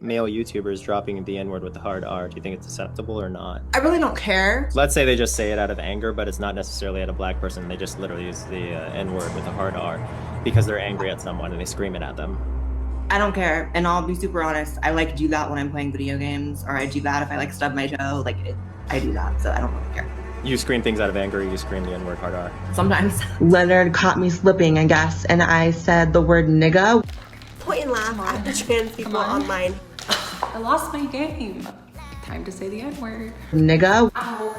male YouTubers dropping the N-word with the hard R, do you think it's acceptable or not? I really don't care. Let's say they just say it out of anger, but it's not necessarily at a black person. They just literally use the N-word with a hard R because they're angry at someone and they scream it at them. I don't care, and I'll be super honest. I like do that when I'm playing video games, or I do that if I like stub my toe. I do that, so I don't really care. You scream things out of anger, you scream the N-word hard R. Sometimes. Leonard caught me slipping, I guess, and I said the word nigga. Point and laugh at the trans people online. I lost my game. Time to say the N-word. Nigga. Ow.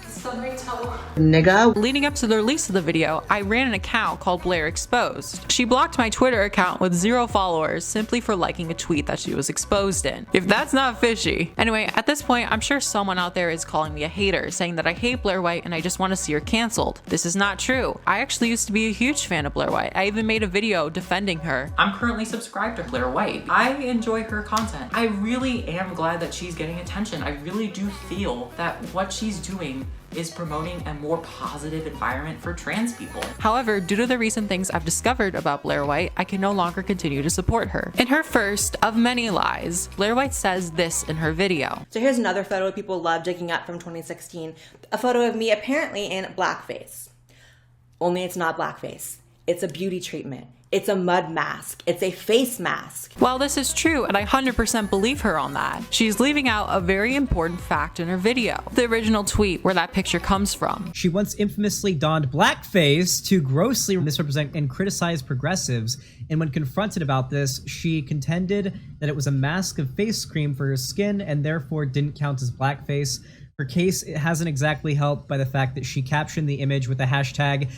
Still my toe. Nigga. Leading up to the release of the video, I ran an account called Blaire Exposed. She blocked my Twitter account with 0 followers simply for liking a tweet that she was exposed in. If that's not fishy. Anyway, at this point, I'm sure someone out there is calling me a hater, saying that I hate Blaire White and I just want to see her canceled. This is not true. I actually used to be a huge fan of Blaire White. I even made a video defending her. I'm currently subscribed to Blaire White. I enjoy her content. I really am glad that she's getting attention. I really do feel that what she's doing is promoting a more positive environment for trans people. However, due to the recent things I've discovered about Blaire White, I can no longer continue to support her. In her first of many lies, Blaire White says this in her video. So here's another photo people love digging up from 2016. A photo of me apparently in blackface. Only it's not blackface. It's a beauty treatment. It's a mud mask. It's a face mask. While this is true, and I 100% believe her on that, she's leaving out a very important fact in her video. The original tweet where that picture comes from. She once infamously donned blackface to grossly misrepresent and criticize progressives, and when confronted about this, she contended that it was a mask of face cream for her skin and therefore didn't count as blackface. Her case hasn't exactly helped by the fact that she captioned the image with the hashtag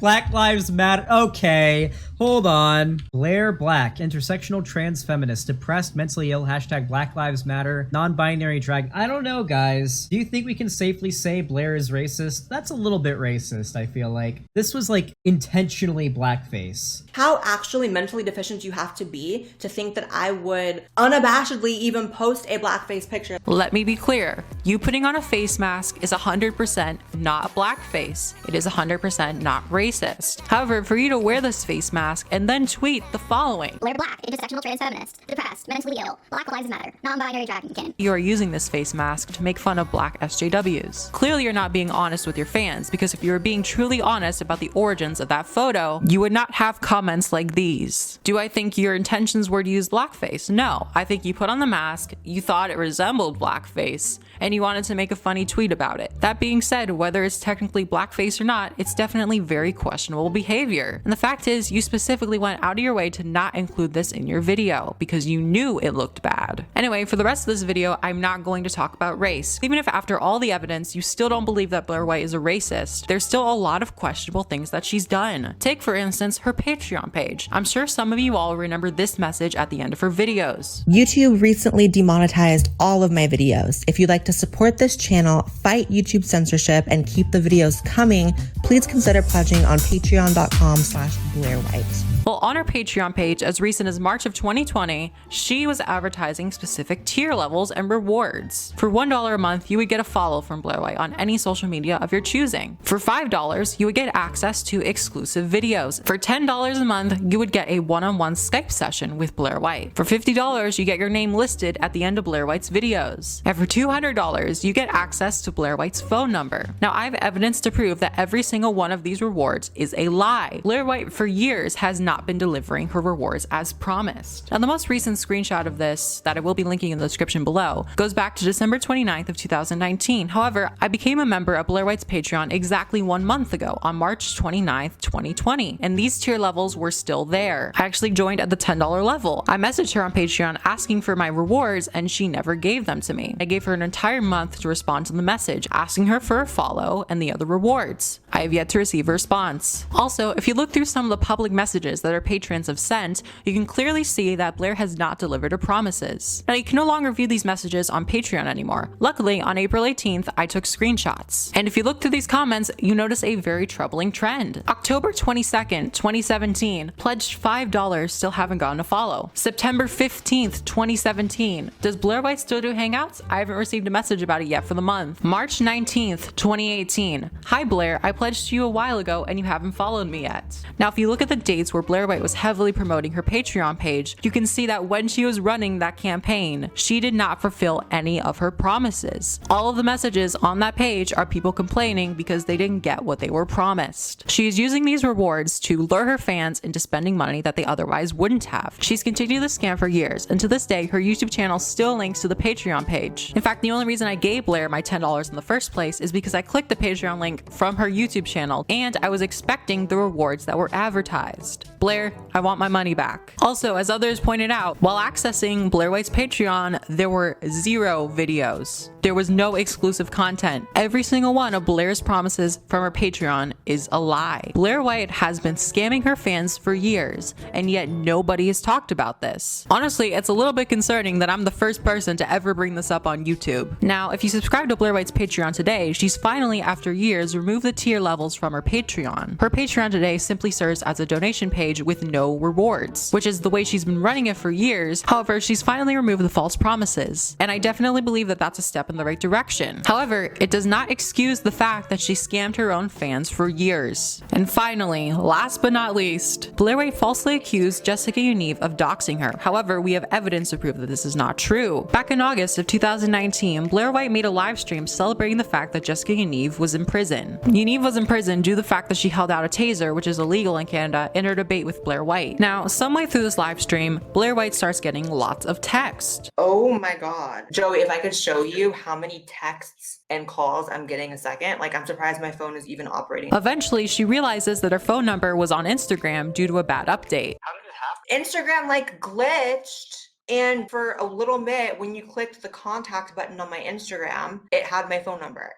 Black Lives Matter. Okay, hold on. Blaire Black, intersectional trans feminist, depressed, mentally ill, hashtag Black Lives Matter, non-binary drag. I don't know, guys. Do you think we can safely say Blaire is racist? That's a little bit racist, I feel like. This was like intentionally blackface. How actually mentally deficient you have to be to think that I would unabashedly even post a blackface picture. Let me be clear. You putting on a face mask is 100% not blackface. It is 100% not racist. However, for you to wear this face mask and then tweet the following. Blaire Black, intersectional trans feminist, depressed, mentally ill, Black Lives Matter, non-binary drag king. You are using this face mask to make fun of black SJWs. Clearly you're not being honest with your fans, because if you were being truly honest about the origins of that photo, you would not have comments like these. Do I think your intentions were to use blackface? No. I think you put on the mask, you thought it resembled blackface, and you wanted to make a funny tweet about it. That being said, whether it's technically blackface or not, it's definitely very questionable behavior. And the fact is, you specifically went out of your way to not include this in your video because you knew it looked bad. Anyway, for the rest of this video, I'm not going to talk about race. Even if after all the evidence, you still don't believe that Blaire White is a racist, there's still a lot of questionable things that she's done. Take, for instance, her Patreon page. I'm sure some of you all remember this message at the end of her videos. YouTube recently demonetized all of my videos. If you'd like to support this channel, fight YouTube censorship, and keep the videos coming, please consider pledging on patreon.com/BlaireWhite. Well, on her Patreon page, as recent as March of 2020, she was advertising specific tier levels and rewards. For $1 a month, you would get a follow from Blaire White on any social media of your choosing. For $5, you would get access to exclusive videos. For $10 a month, you would get a one-on-one Skype session with Blaire White. For $50, you get your name listed at the end of Blaire White's videos. And for $200, you get access to Blaire White's phone number. Now, I have evidence to prove that every single one of these rewards is a lie. Blaire White, for years, has not been delivering her rewards as promised. Now, the most recent screenshot of this, that I will be linking in the description below, goes back to December 29th of 2019. However, I became a member of Blaire White's Patreon exactly 1 month ago, on March 29th, 2020, and these tier levels were still there. I actually joined at the $10 level. I messaged her on Patreon asking for my rewards, and she never gave them to me. I gave her an entire month to respond to the message, asking her for a follow and the other rewards. I have yet to receive a response. Also, if you look through some of the public messages that our patrons have sent, you can clearly see that Blaire has not delivered her promises. Now, you can no longer view these messages on Patreon anymore. Luckily, on April 18th, I took screenshots. And if you look through these comments, you notice a very troubling trend. October 22nd, 2017, pledged $5, still haven't gotten a follow. September 15th, 2017, does Blaire White still do hangouts? I haven't received a message about it yet for the month. March 19th, 2018, hi Blaire, I pledged pledged to you a while ago and you haven't followed me yet. Now, if you look at the dates where Blaire White was heavily promoting her Patreon page, you can see that when she was running that campaign, she did not fulfill any of her promises. All of the messages on that page are people complaining because they didn't get what they were promised. She is using these rewards to lure her fans into spending money that they otherwise wouldn't have. She's continued the scam for years, and to this day, her YouTube channel still links to the Patreon page. In fact, the only reason I gave Blaire my $10 in the first place is because I clicked the Patreon link from her YouTube channel, and I was expecting the rewards that were advertised. Blaire, I want my money back. Also, as others pointed out, while accessing Blaire White's Patreon, there were 0 videos. There was no exclusive content. Every single one of Blaire's promises from her Patreon is a lie. Blaire White has been scamming her fans for years, and yet nobody has talked about this. Honestly, it's a little bit concerning that I'm the first person to ever bring this up on YouTube. Now, if you subscribe to Blaire White's Patreon today, she's finally, after years, removed the tier levels from her Patreon. Her Patreon today simply serves as a donation page with no rewards, which is the way she's been running it for years. However, she's finally removed the false promises, and I definitely believe that that's a step in the right direction. However, it does not excuse the fact that she scammed her own fans for years. And finally, last but not least, Blaire White falsely accused Jessica Yaniv of doxing her. However, we have evidence to prove that this is not true. Back in August of 2019, Blaire White made a live stream celebrating the fact that Jessica Yaniv was in prison. Yaniv was in prison due to the fact that she held out a taser, which is illegal in Canada, in her debate with Blaire White. Now, some way through this live stream, Blaire White starts getting lots of text. Oh my god. Joey, if I could show you how many texts and calls I'm getting a second, like I'm surprised my phone is even operating. Eventually, she realizes that her phone number was on Instagram due to a bad update. How did it happen? Instagram like glitched. And for a little bit, when you clicked the contact button on my Instagram, it had my phone number.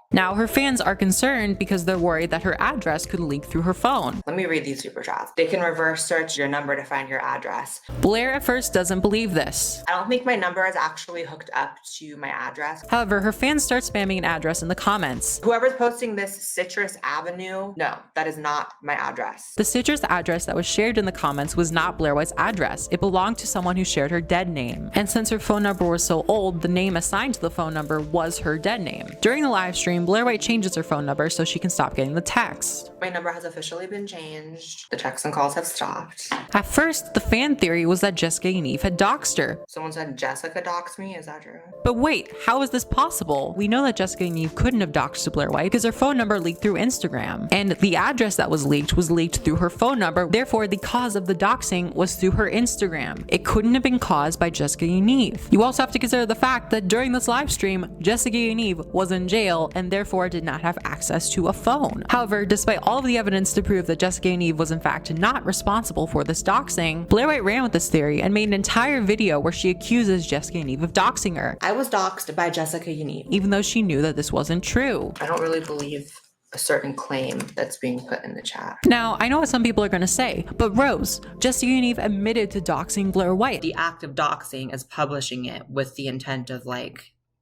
Now, her fans are concerned because they're worried that her address could leak through her phone. Let me read these super chats. They can reverse search your number to find your address. Blaire at first doesn't believe this. I don't think my number is actually hooked up to my address. However, her fans start spamming an address in the comments. Whoever's posting this Citrus Avenue, no, that is not my address. The Citrus address that was shared in the comments was not Blaire White's address. It belonged to someone who shared her dead name. And since her phone number was so old, the name assigned to the phone number was her dead name. During the live stream, Blaire White changes her phone number so she can stop getting the text. My number has officially been changed. The texts and calls have stopped. At first, the fan theory was that Jessica Yaniv had doxed her. Someone said Jessica doxed me, is that true? But wait, how is this possible? We know that Jessica Yaniv couldn't have doxed Blaire White because her phone number leaked through Instagram, and the address that was leaked through her phone number. Therefore, the cause of the doxing was through her Instagram. It couldn't have been caused by Jessica Yaniv. You also have to consider the fact that during this live stream, Jessica Yaniv was in jail and therefore did not have access to a phone. However, despite all of the evidence to prove that Jessica Yaniv was in fact not responsible for this doxing, Blaire White ran with this theory and made an entire video where she accuses Jessica Yaniv of doxing her. I was doxed by Jessica Yaniv. Even though she knew that this wasn't true. I don't really believe a certain claim that's being put in the chat. Now, I know what some people are going to say, but Rose, Jessica Yaniv admitted to doxing Blaire White. The act of doxing is publishing it with the intent of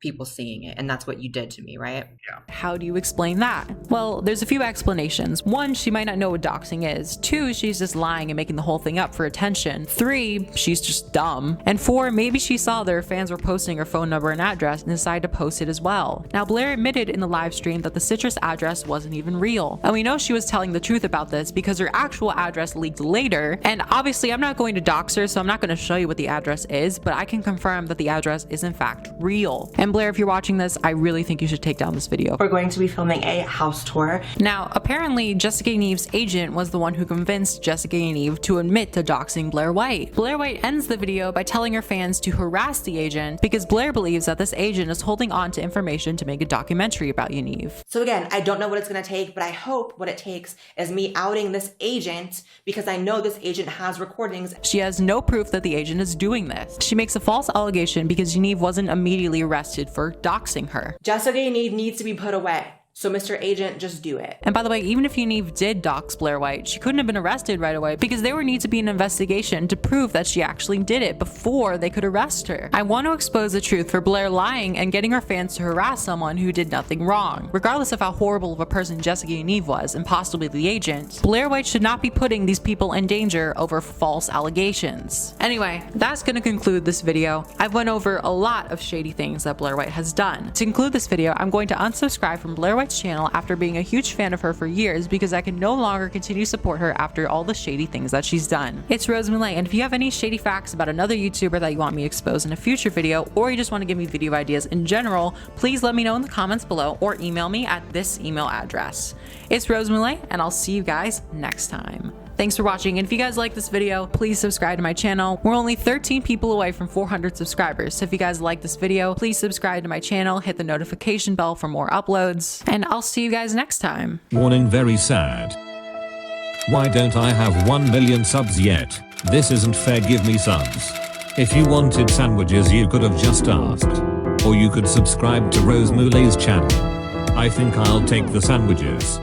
people seeing it, and that's what you did to me, right? Yeah. How do you explain that? Well, there's a few explanations. 1, she might not know what doxing is. 2, she's just lying and making the whole thing up for attention. 3, she's just dumb. And 4, maybe she saw that her fans were posting her phone number and address and decided to post it as well. Now, Blaire admitted in the live stream that the Citrus address wasn't even real. And we know she was telling the truth about this because her actual address leaked later. And obviously, I'm not going to dox her, so I'm not going to show you what the address is, but I can confirm that the address is in fact real. And Blaire, if you're watching this, I really think you should take down this video. We're going to be filming a house tour. Now, apparently, Jessica Yaniv's agent was the one who convinced Jessica Yaniv to admit to doxing Blaire White. Blaire White ends the video by telling her fans to harass the agent because Blaire believes that this agent is holding on to information to make a documentary about Yaniv. So again, I don't know what it's going to take, but I hope what it takes is me outing this agent because I know this agent has recordings. She has no proof that the agent is doing this. She makes a false allegation because Yaniv wasn't immediately arrested for doxing her. Jessica Yaniv needs to be put away. So Mr. Agent, just do it. And by the way, even if Yaniv did dox Blaire White, she couldn't have been arrested right away because there would need to be an investigation to prove that she actually did it before they could arrest her. I want to expose the truth for Blaire lying and getting her fans to harass someone who did nothing wrong. Regardless of how horrible of a person Jessica Yaniv was, and possibly the agent, Blaire White should not be putting these people in danger over false allegations. Anyway, that's going to conclude this video. I've went over a lot of shady things that Blaire White has done. To conclude this video, I'm going to unsubscribe from Blaire White White's channel after being a huge fan of her for years because I can no longer continue to support her after all the shady things that she's done. It's Rose Mulay, and if you have any shady facts about another YouTuber that you want me to expose in a future video, or you just want to give me video ideas in general, please let me know in the comments below or email me at this email address. It's Rose Mulay, and I'll see you guys next time. Thanks for watching, and if you guys like this video, please subscribe to my channel. We're only 13 people away from 400 subscribers, so if you guys like this video, please subscribe to my channel, hit the notification bell for more uploads, and I'll see you guys next time. Warning, very sad. Why don't I have 1 million subs yet? This isn't fair, give me subs. If you wanted sandwiches you could have just asked. Or you could subscribe to Rose Mulay's channel. I think I'll take the sandwiches.